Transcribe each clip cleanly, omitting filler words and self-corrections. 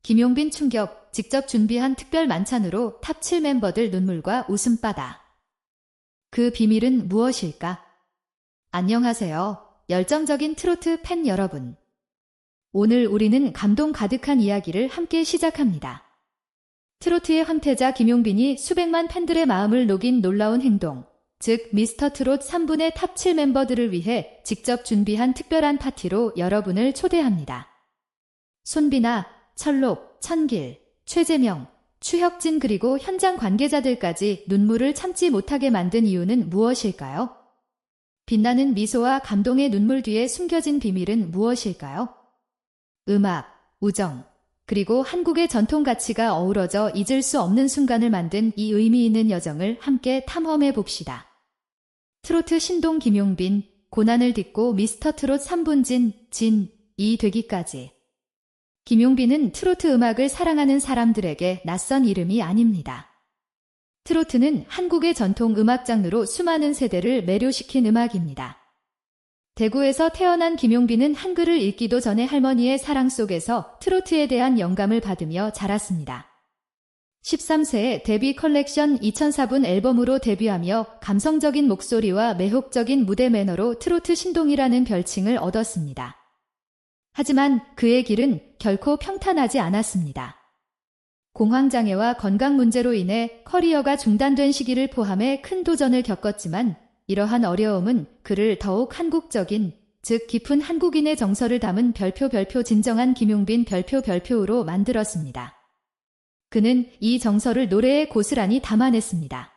김용빈 충격, 직접 준비한 특별 만찬으로 탑 7 멤버들 눈물과 웃음바다. 그 비밀은 무엇일까? 안녕하세요. 열정적인 트로트 팬 여러분. 오늘 우리는 감동 가득한 이야기를 함께 시작합니다. 트로트의 황태자 김용빈이 수백만 팬들의 마음을 녹인 놀라운 행동, 즉 미스터트롯 3분의 탑 7 멤버들을 위해 직접 준비한 특별한 파티로 여러분을 초대합니다. 손비나, 철록, 천길, 최재명, 추혁진 그리고 현장 관계자들까지 눈물을 참지 못하게 만든 이유는 무엇일까요? 빛나는 미소와 감동의 눈물 뒤에 숨겨진 비밀은 무엇일까요? 음악, 우정, 그리고 한국의 전통 가치가 어우러져 잊을 수 없는 순간을 만든 이 의미 있는 여정을 함께 탐험해 봅시다. 트로트 신동 김용빈, 고난을 딛고 미스터트롯 3분 진이 되기까지. 김용빈은 트로트 음악을 사랑하는 사람들에게 낯선 이름이 아닙니다. 트로트는 한국의 전통 음악 장르로 수많은 세대를 매료시킨 음악입니다. 대구에서 태어난 김용빈은 한글을 읽기도 전에 할머니의 사랑 속에서 트로트에 대한 영감을 받으며 자랐습니다. 13세에 데뷔 컬렉션 2004분 앨범으로 데뷔하며 감성적인 목소리와 매혹적인 무대 매너로 트로트 신동이라는 별칭을 얻었습니다. 하지만 그의 길은 결코 평탄하지 않았습니다. 공황장애와 건강 문제로 인해 커리어가 중단된 시기를 포함해 큰 도전을 겪었지만 이러한 어려움은 그를 더욱 한국적인, 즉 깊은 한국인의 정서를 담은 별표 진정한 김용빈 별표로 만들었습니다. 그는 이 정서를 노래에 고스란히 담아냈습니다.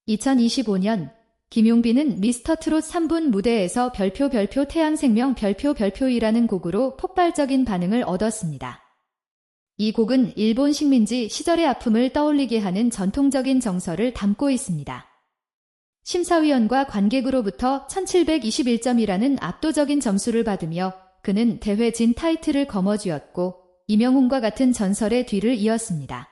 2025년 김용빈은 미스터트롯 3분 무대에서 별표 태양생명 별표이라는 곡으로 폭발적인 반응을 얻었습니다. 이 곡은 일본 식민지 시절의 아픔을 떠올리게 하는 전통적인 정서를 담고 있습니다. 심사위원과 관객으로부터 1721점이라는 압도적인 점수를 받으며 그는 대회 진 타이틀을 거머쥐었고 이명웅과 같은 전설의 뒤를 이었습니다.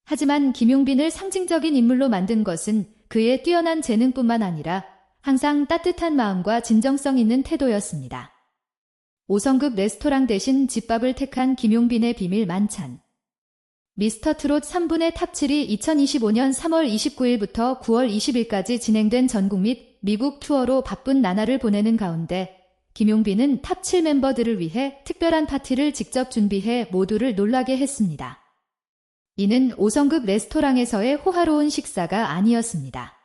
하지만 김용빈을 상징적인 인물로 만든 것은 그의 뛰어난 재능뿐만 아니라 항상 따뜻한 마음과 진정성 있는 태도였습니다. 5성급 레스토랑 대신 집밥을 택한 김용빈의 비밀 만찬. 미스터트롯 3분의 탑 7이 2025년 3월 29일부터 9월 20일까지 진행된 전국 및 미국 투어로 바쁜 나날을 보내는 가운데 김용빈은 탑 7 멤버들을 위해 특별한 파티를 직접 준비해 모두를 놀라게 했습니다. 이는 5성급 레스토랑에서의 호화로운 식사가 아니었습니다.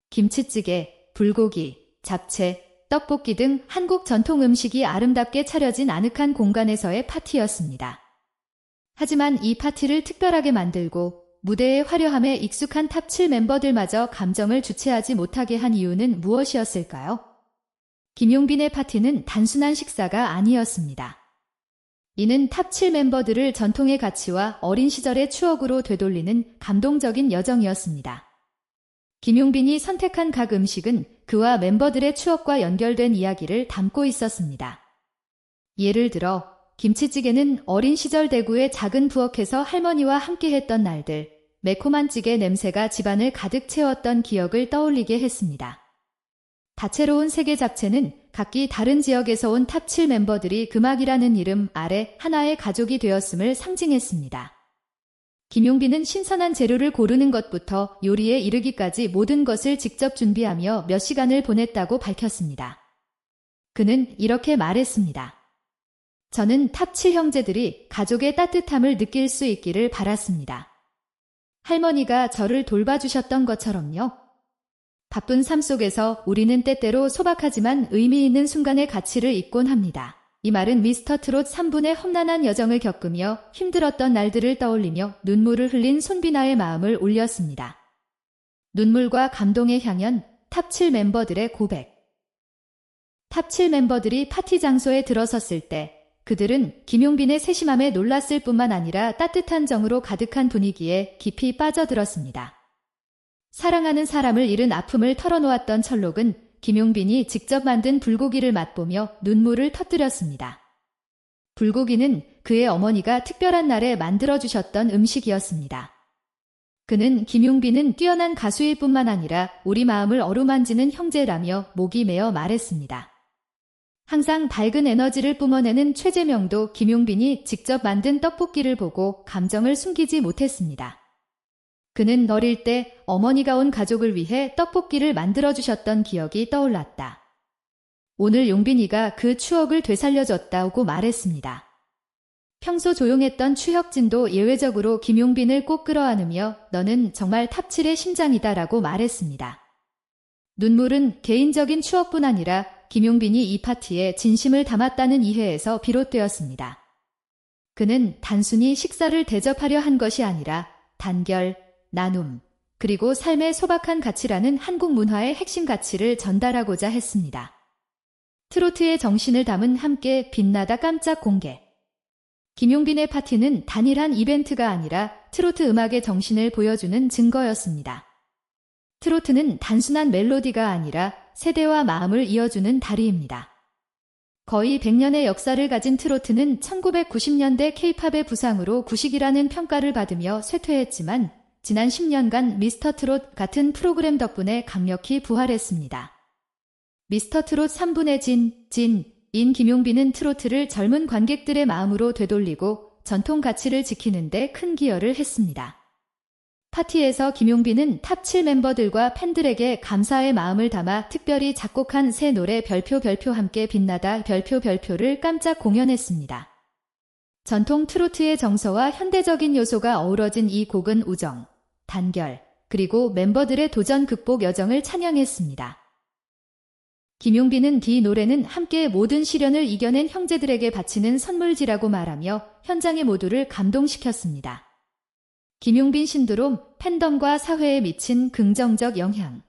김치찌개, 불고기, 잡채, 떡볶이 등 한국 전통 음식이 아름답게 차려진 아늑한 공간에서의 파티였습니다. 하지만 이 파티를 특별하게 만들고 무대의 화려함에 익숙한 탑 7 멤버들마저 감정을 주체하지 못하게 한 이유는 무엇이었을까요? 김용빈의 파티는 단순한 식사가 아니었습니다. 이는 탑 7 멤버들을 전통의 가치와 어린 시절의 추억으로 되돌리는 감동적인 여정이었습니다. 김용빈이 선택한 각 음식은 그와 멤버들의 추억과 연결된 이야기를 담고 있었습니다. 예를 들어 김치찌개는 어린 시절 대구의 작은 부엌에서 할머니와 함께했던 날들, 매콤한 찌개 냄새가 집안을 가득 채웠던 기억을 떠올리게 했습니다. 다채로운 세계 잡채는 각기 다른 지역에서 온 탑 7 멤버들이 금악이라는 이름 아래 하나의 가족이 되었음을 상징했습니다. 김용빈은 신선한 재료를 고르는 것부터 요리에 이르기까지 모든 것을 직접 준비하며 몇 시간을 보냈다고 밝혔습니다. 그는 이렇게 말했습니다. 저는 탑 7 형제들이 가족의 따뜻함을 느낄 수 있기를 바랐습니다. 할머니가 저를 돌봐주셨던 것처럼요. 바쁜 삶 속에서 우리는 때때로 소박하지만 의미 있는 순간의 가치를 잊곤 합니다. 이 말은 미스터트롯 3분의 험난한 여정을 겪으며 힘들었던 날들을 떠올리며 눈물을 흘린 손비나의 마음을 울렸습니다. 눈물과 감동의 향연, 탑 7 멤버들의 고백. 탑 7 멤버들이 파티 장소에 들어섰을 때 그들은 김용빈의 세심함에 놀랐을 뿐만 아니라 따뜻한 정으로 가득한 분위기에 깊이 빠져들었습니다. 사랑하는 사람을 잃은 아픔을 털어놓았던 철록은 김용빈이 직접 만든 불고기를 맛보며 눈물을 터뜨렸습니다. 불고기는 그의 어머니가 특별한 날에 만들어주셨던 음식이었습니다. 그는 김용빈은 뛰어난 가수일 뿐만 아니라 우리 마음을 어루만지는 형제라며 목이 메어 말했습니다. 항상 밝은 에너지를 뿜어내는 최재명도 김용빈이 직접 만든 떡볶이를 보고 감정을 숨기지 못했습니다. 그는 어릴 때 어머니가 온 가족을 위해 떡볶이를 만들어주셨던 기억이 떠올랐다. 오늘 용빈이가 그 추억을 되살려줬다고 말했습니다. 평소 조용했던 추혁진도 예외적으로 김용빈을 꼭 끌어안으며 너는 정말 탑7의 심장이다라고 말했습니다. 눈물은 개인적인 추억뿐 아니라 김용빈이 이 파티에 진심을 담았다는 이해에서 비롯되었습니다. 그는 단순히 식사를 대접하려 한 것이 아니라 단결, 나눔, 그리고 삶의 소박한 가치라는 한국 문화의 핵심 가치를 전달하고자 했습니다. 트로트의 정신을 담은 함께 빛나다 깜짝 공개. 김용빈의 파티는 단일한 이벤트가 아니라 트로트 음악의 정신을 보여주는 증거였습니다. 트로트는 단순한 멜로디가 아니라 세대와 마음을 이어주는 다리입니다. 거의 100년의 역사를 가진 트로트는 1990년대 K-팝의 부상으로 구식이라는 평가를 받으며 쇠퇴했지만 지난 10년간 미스터 트롯 같은 프로그램 덕분에 강력히 부활했습니다. 미스터 트롯 3분의 진인 김용빈은 트로트를 젊은 관객들의 마음으로 되돌리고 전통 가치를 지키는 데 큰 기여를 했습니다. 파티에서 김용빈은 탑7 멤버들과 팬들에게 감사의 마음을 담아 특별히 작곡한 새 노래 별표 함께 빛나다 별표를 깜짝 공연했습니다. 전통 트로트의 정서와 현대적인 요소가 어우러진 이 곡은 우정, 단결, 그리고 멤버들의 도전 극복 여정을 찬양했습니다. 김용빈은 이 노래는 함께 모든 시련을 이겨낸 형제들에게 바치는 선물지라고 말하며 현장의 모두를 감동시켰습니다. 김용빈 신드롬, 팬덤과 사회에 미친 긍정적 영향.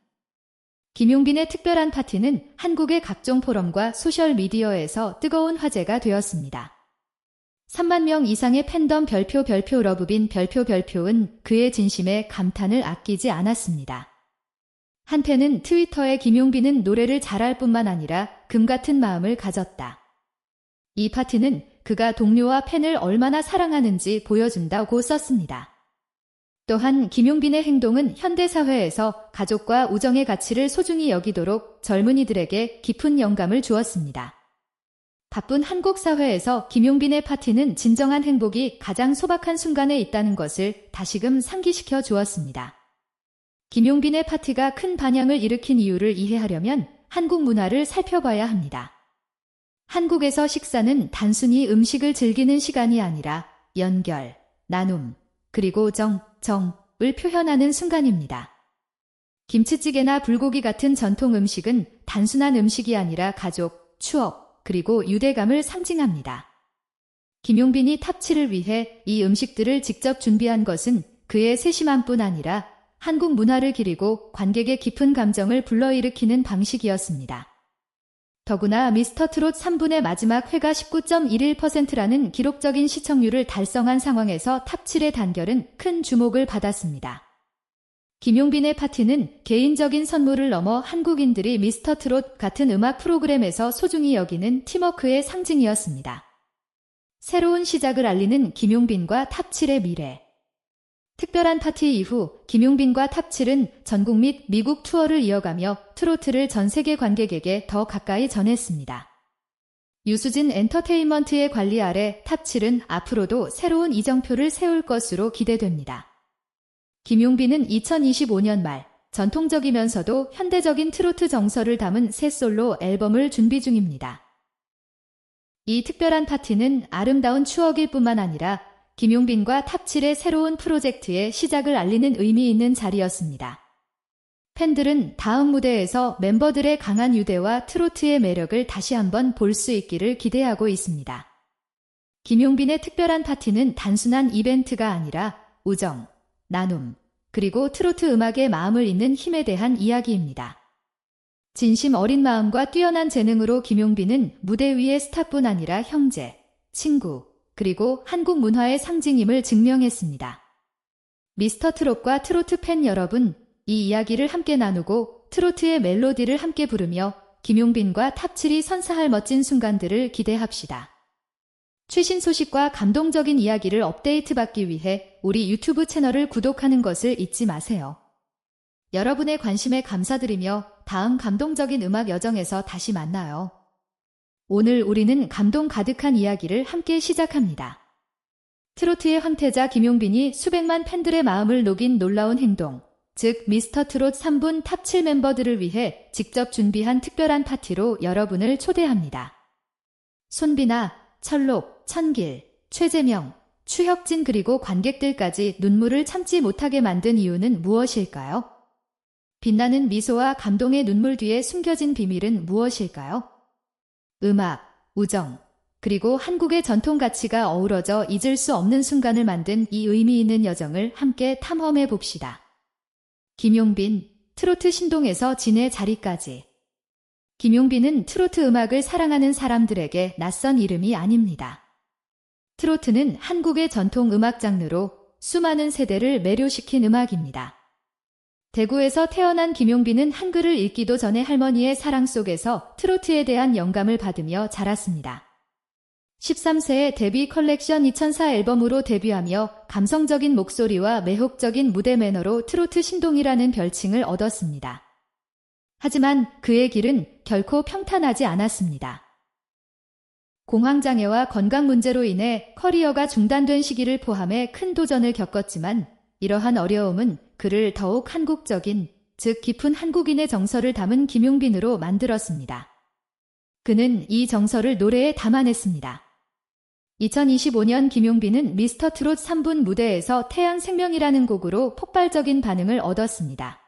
김용빈의 특별한 파티는 한국의 각종 포럼과 소셜미디어에서 뜨거운 화제가 되었습니다. 3만 명 이상의 팬덤 별표 러브빈 별표은 그의 진심에 감탄을 아끼지 않았습니다. 한편은 트위터에 김용빈은 노래를 잘할 뿐만 아니라 금같은 마음을 가졌다. 이 파티는 그가 동료와 팬을 얼마나 사랑하는지 보여준다고 썼습니다. 또한 김용빈의 행동은 현대사회에서 가족과 우정의 가치를 소중히 여기도록 젊은이들에게 깊은 영감을 주었습니다. 바쁜 한국 사회에서 김용빈의 파티는 진정한 행복이 가장 소박한 순간에 있다는 것을 다시금 상기시켜 주었습니다. 김용빈의 파티가 큰 반향을 일으킨 이유를 이해하려면 한국 문화를 살펴봐야 합니다. 한국에서 식사는 단순히 음식을 즐기는 시간이 아니라 연결, 나눔, 그리고 정을 표현하는 순간입니다. 김치찌개나 불고기 같은 전통 음식은 단순한 음식이 아니라 가족, 추억, 그리고 유대감을 상징합니다. 김용빈이 탑7을 위해 이 음식들을 직접 준비한 것은 그의 세심함뿐 아니라 한국 문화를 기리고 관객의 깊은 감정을 불러일으키는 방식이었습니다. 더구나 미스터 트롯 3분의 마지막 회가 19.11%라는 기록적인 시청률을 달성한 상황에서 탑7의 단결은 큰 주목을 받았습니다. 김용빈의 파티는 개인적인 선물을 넘어 한국인들이 미스터 트롯 같은 음악 프로그램에서 소중히 여기는 팀워크의 상징이었습니다. 새로운 시작을 알리는 김용빈과 탑7의 미래. 특별한 파티 이후 김용빈과 탑7은 전국 및 미국 투어를 이어가며 트로트를 전 세계 관객에게 더 가까이 전했습니다. 유수진 엔터테인먼트의 관리 아래 탑7은 앞으로도 새로운 이정표를 세울 것으로 기대됩니다. 김용빈은 2025년 말 전통적이면서도 현대적인 트로트 정서를 담은 새 솔로 앨범을 준비 중입니다. 이 특별한 파티는 아름다운 추억일 뿐만 아니라 김용빈과 탑7의 새로운 프로젝트의 시작을 알리는 의미 있는 자리였습니다. 팬들은 다음 무대에서 멤버들의 강한 유대와 트로트의 매력을 다시 한번 볼 수 있기를 기대하고 있습니다. 김용빈의 특별한 파티는 단순한 이벤트가 아니라 우정, 나눔, 그리고 트로트 음악의 마음을 잇는 힘에 대한 이야기입니다. 진심 어린 마음과 뛰어난 재능으로 김용빈은 무대 위의 스타뿐 아니라 형제, 친구, 그리고 한국 문화의 상징임을 증명했습니다. 미스터 트롯과 트로트 팬 여러분, 이 이야기를 함께 나누고 트로트의 멜로디를 함께 부르며 김용빈과 탑7이 선사할 멋진 순간들을 기대합시다. 최신 소식과 감동적인 이야기를 업데이트받기 위해 우리 유튜브 채널을 구독하는 것을 잊지 마세요. 여러분의 관심에 감사드리며 다음 감동적인 음악 여정에서 다시 만나요. 오늘 우리는 감동 가득한 이야기를 함께 시작합니다. 트로트의 황태자 김용빈이 수백만 팬들의 마음을 녹인 놀라운 행동, 즉 미스터 트롯 3분 탑 7 멤버들을 위해 직접 준비한 특별한 파티로 여러분을 초대합니다. 손비나, 철록, 천길, 최재명, 추혁진 그리고 관객들까지 눈물을 참지 못하게 만든 이유는 무엇일까요? 빛나는 미소와 감동의 눈물 뒤에 숨겨진 비밀은 무엇일까요? 음악, 우정, 그리고 한국의 전통 가치가 어우러져 잊을 수 없는 순간을 만든 이 의미 있는 여정을 함께 탐험해 봅시다. 김용빈, 트로트 신동에서 진의 자리까지. 김용빈은 트로트 음악을 사랑하는 사람들에게 낯선 이름이 아닙니다. 트로트는 한국의 전통 음악 장르로 수많은 세대를 매료시킨 음악입니다. 대구에서 태어난 김용빈은 한글을 읽기도 전에 할머니의 사랑 속에서 트로트에 대한 영감을 받으며 자랐습니다. 13세에 데뷔 컬렉션 2004 앨범으로 데뷔하며 감성적인 목소리와 매혹적인 무대 매너로 트로트 신동이라는 별칭을 얻었습니다. 하지만 그의 길은 결코 평탄하지 않았습니다. 공황장애와 건강 문제로 인해 커리어가 중단된 시기를 포함해 큰 도전을 겪었지만 이러한 어려움은 그를 더욱 한국적인, 즉 깊은 한국인의 정서를 담은 김용빈으로 만들었습니다. 그는 이 정서를 노래에 담아냈습니다. 2025년 김용빈은 미스터 트롯 3분 무대에서 태양 생명이라는 곡으로 폭발적인 반응을 얻었습니다.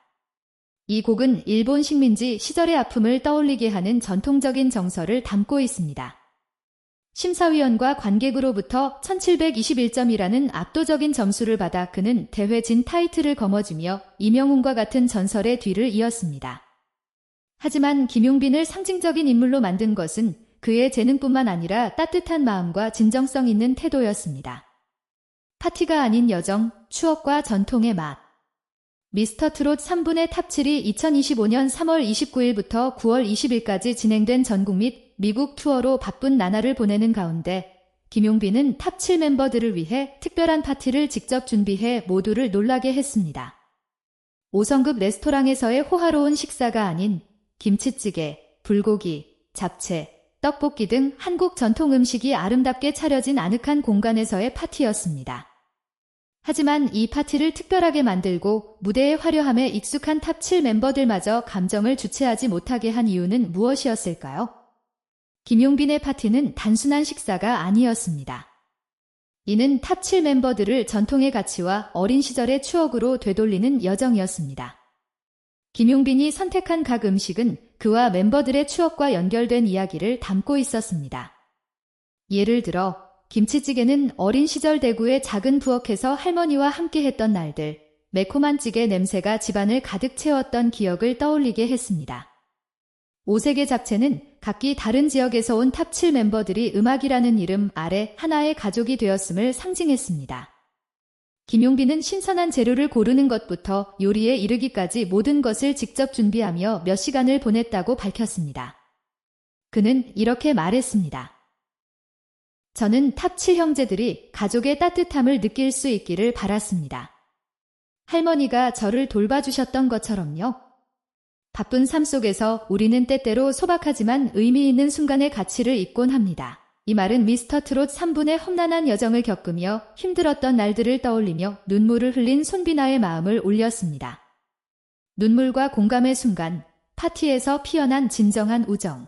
이 곡은 일본 식민지 시절의 아픔을 떠올리게 하는 전통적인 정서를 담고 있습니다. 심사위원과 관객으로부터 1721점이라는 압도적인 점수를 받아 그는 대회 진 타이틀을 거머쥐며 이명웅과 같은 전설의 뒤를 이었습니다. 하지만 김용빈을 상징적인 인물로 만든 것은 그의 재능뿐만 아니라 따뜻한 마음과 진정성 있는 태도였습니다. 파티가 아닌 여정, 추억과 전통의 맛. 미스터 트롯 3분의 탑 7이 2025년 3월 29일부터 9월 20일까지 진행된 전국 및 미국 투어로 바쁜 나날을 보내는 가운데 김용빈은 탑 7 멤버들을 위해 특별한 파티를 직접 준비해 모두를 놀라게 했습니다. 5성급 레스토랑에서의 호화로운 식사가 아닌 김치찌개, 불고기, 잡채, 떡볶이 등 한국 전통 음식이 아름답게 차려진 아늑한 공간에서의 파티였습니다. 하지만 이 파티를 특별하게 만들고 무대의 화려함에 익숙한 탑 7 멤버들마저 감정을 주체하지 못하게 한 이유는 무엇이었을까요? 김용빈의 파티는 단순한 식사가 아니었습니다. 이는 탑 7 멤버들을 전통의 가치와 어린 시절의 추억으로 되돌리는 여정이었습니다. 김용빈이 선택한 각 음식은 그와 멤버들의 추억과 연결된 이야기를 담고 있었습니다. 예를 들어 김치찌개는 어린 시절 대구의 작은 부엌에서 할머니와 함께 했던 날들, 매콤한 찌개 냄새가 집안을 가득 채웠던 기억을 떠올리게 했습니다. 오색의 잡채는 각기 다른 지역에서 온 탑 7 멤버들이 음악이라는 이름 아래 하나의 가족이 되었음을 상징했습니다. 김용빈은 신선한 재료를 고르는 것부터 요리에 이르기까지 모든 것을 직접 준비하며 몇 시간을 보냈다고 밝혔습니다. 그는 이렇게 말했습니다. 저는 탑 7 형제들이 가족의 따뜻함을 느낄 수 있기를 바랐습니다. 할머니가 저를 돌봐주셨던 것처럼요. 바쁜 삶 속에서 우리는 때때로 소박하지만 의미 있는 순간의 가치를 잊곤 합니다. 이 말은 미스터 트롯 3분의 험난한 여정을 겪으며 힘들었던 날들을 떠올리며 눈물을 흘린 손비나의 마음을 울렸습니다. 눈물과 공감의 순간, 파티에서 피어난 진정한 우정.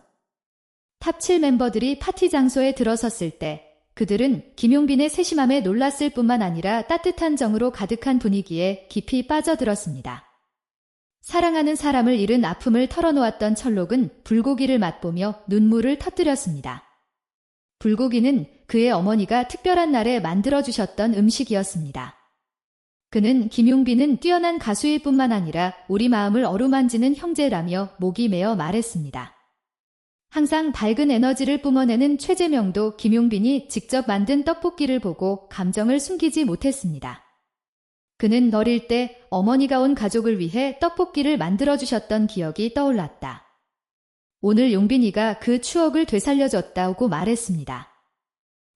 탑 7 멤버들이 파티 장소에 들어섰을 때 그들은 김용빈의 세심함에 놀랐을 뿐만 아니라 따뜻한 정으로 가득한 분위기에 깊이 빠져들었습니다. 사랑하는 사람을 잃은 아픔을 털어놓았던 철록은 불고기를 맛보며 눈물을 터뜨렸습니다. 불고기는 그의 어머니가 특별한 날에 만들어주셨던 음식이었습니다. 그는 김용빈은 뛰어난 가수일 뿐만 아니라 우리 마음을 어루만지는 형제라며 목이 메어 말했습니다. 항상 밝은 에너지를 뿜어내는 최재명도 김용빈이 직접 만든 떡볶이를 보고 감정을 숨기지 못했습니다. 그는 어릴 때 어머니가 온 가족을 위해 떡볶이를 만들어주셨던 기억이 떠올랐다. 오늘 용빈이가 그 추억을 되살려줬다고 말했습니다.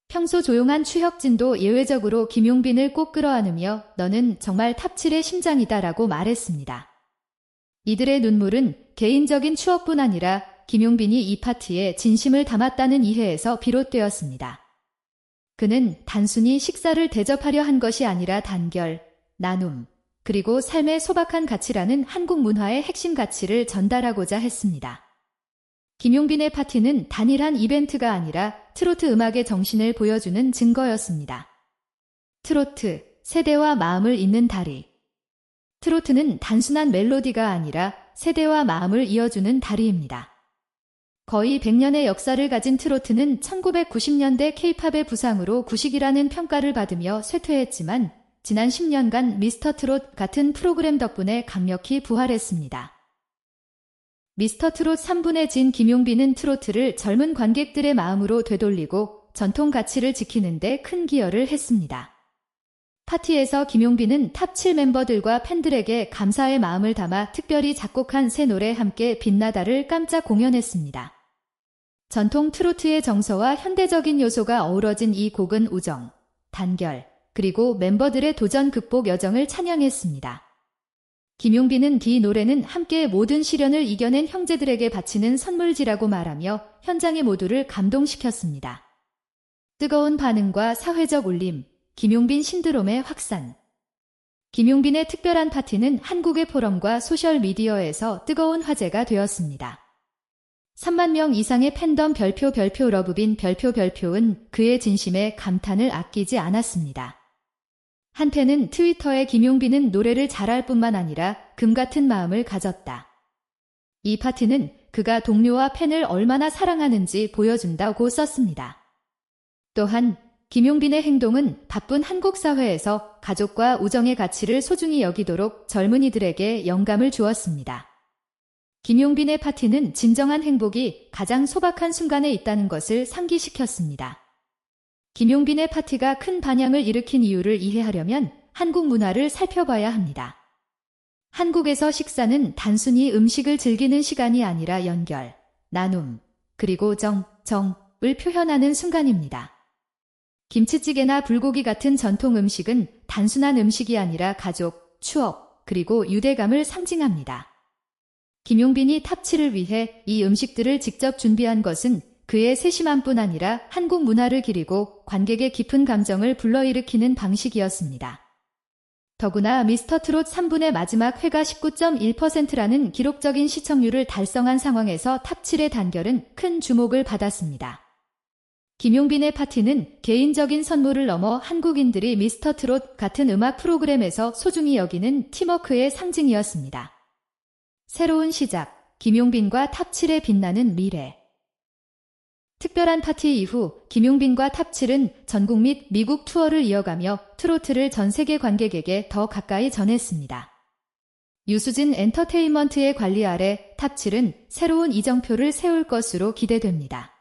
평소 조용한 추혁진도 예외적으로 김용빈을 꼭 끌어안으며 너는 정말 탑 7의 심장이다 라고 말했습니다. 이들의 눈물은 개인적인 추억뿐 아니라 김용빈이 이 파티에 진심을 담았다는 이해에서 비롯되었습니다. 그는 단순히 식사를 대접하려 한 것이 아니라 단결, 나눔, 그리고 삶의 소박한 가치라는 한국 문화의 핵심 가치를 전달하고자 했습니다. 김용빈의 파티는 단일한 이벤트가 아니라 트로트 음악의 정신을 보여주는 증거였습니다. 트로트, 세대와 마음을 잇는 다리. 트로트는 단순한 멜로디가 아니라 세대와 마음을 이어주는 다리입니다. 거의 100년의 역사를 가진 트로트는 1990년대 K-팝의 부상으로 구식이라는 평가를 받으며 쇠퇴했지만 지난 10년간 미스터 트롯 같은 프로그램 덕분에 강력히 부활했습니다. 미스터 트롯 3분의 진 김용빈은 트로트를 젊은 관객들의 마음으로 되돌리고 전통 가치를 지키는 데 큰 기여를 했습니다. 파티에서 김용빈은 탑 7 멤버들과 팬들에게 감사의 마음을 담아 특별히 작곡한 새 노래 함께 빛나다를 깜짝 공연했습니다. 전통 트로트의 정서와 현대적인 요소가 어우러진 이 곡은 우정, 단결, 그리고 멤버들의 도전 극복 여정을 찬양했습니다. 김용빈은 이 노래는 함께 모든 시련을 이겨낸 형제들에게 바치는 선물지라고 말하며 현장의 모두를 감동시켰습니다. 뜨거운 반응과 사회적 울림, 김용빈 신드롬의 확산. 김용빈의 특별한 파티는 한국의 포럼과 소셜미디어에서 뜨거운 화제가 되었습니다. 3만 명 이상의 팬덤 별표 러브빈 별표은 그의 진심에 감탄을 아끼지 않았습니다. 한 팬은 트위터에 김용빈은 노래를 잘할 뿐만 아니라 금 같은 마음을 가졌다. 이 파티는 그가 동료와 팬을 얼마나 사랑하는지 보여준다고 썼습니다. 또한 김용빈의 행동은 바쁜 한국 사회에서 가족과 우정의 가치를 소중히 여기도록 젊은이들에게 영감을 주었습니다. 김용빈의 파티는 진정한 행복이 가장 소박한 순간에 있다는 것을 상기시켰습니다. 김용빈의 파티가 큰 반향을 일으킨 이유를 이해하려면 한국 문화를 살펴봐야 합니다. 한국에서 식사는 단순히 음식을 즐기는 시간이 아니라 연결, 나눔, 그리고 정을 표현하는 순간입니다. 김치찌개나 불고기 같은 전통 음식은 단순한 음식이 아니라 가족, 추억, 그리고 유대감을 상징합니다. 김용빈이 탑 7을 위해 이 음식들을 직접 준비한 것은 그의 세심함뿐 아니라 한국 문화를 기리고 관객의 깊은 감정을 불러일으키는 방식이었습니다. 더구나 미스터 트롯 3분의 마지막 회가 19.1%라는 기록적인 시청률을 달성한 상황에서 탑 7의 단결은 큰 주목을 받았습니다. 김용빈의 파티는 개인적인 선물을 넘어 한국인들이 미스터 트롯 같은 음악 프로그램에서 소중히 여기는 팀워크의 상징이었습니다. 새로운 시작, 김용빈과 탑 7의 빛나는 미래. 특별한 파티 이후 김용빈과 탑 7은 전국 및 미국 투어를 이어가며 트로트를 전 세계 관객에게 더 가까이 전했습니다. 유수진 엔터테인먼트의 관리 아래 탑 7은 새로운 이정표를 세울 것으로 기대됩니다.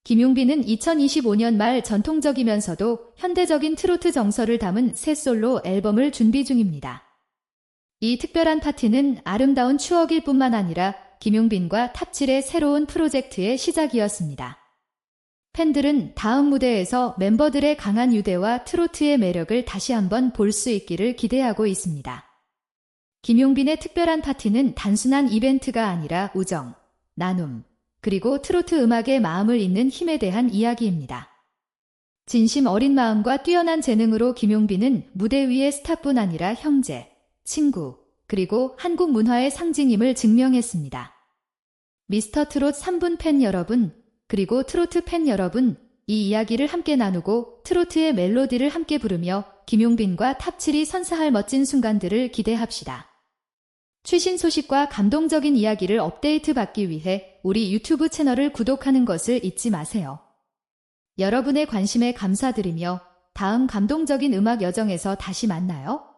김용빈은 2025년 말 전통적이면서도 현대적인 트로트 정서를 담은 새 솔로 앨범을 준비 중입니다. 이 특별한 파티는 아름다운 추억일 뿐만 아니라 김용빈과 탑 7의 새로운 프로젝트의 시작이었습니다. 팬들은 다음 무대에서 멤버들의 강한 유대와 트로트의 매력을 다시 한번 볼 수 있기를 기대하고 있습니다. 김용빈의 특별한 파티는 단순한 이벤트가 아니라 우정, 나눔, 그리고 트로트 음악의 마음을 잇는 힘에 대한 이야기입니다. 진심 어린 마음과 뛰어난 재능으로 김용빈은 무대 위의 스타뿐 아니라 형제, 친구, 그리고 한국 문화의 상징임을 증명했습니다. 미스터 트롯 3분 팬 여러분, 그리고 트로트 팬 여러분, 이 이야기를 함께 나누고 트로트의 멜로디를 함께 부르며 김용빈과 탑 7이 선사할 멋진 순간들을 기대합시다. 최신 소식과 감동적인 이야기를 업데이트 받기 위해 우리 유튜브 채널을 구독하는 것을 잊지 마세요. 여러분의 관심에 감사드리며 다음 감동적인 음악 여정에서 다시 만나요.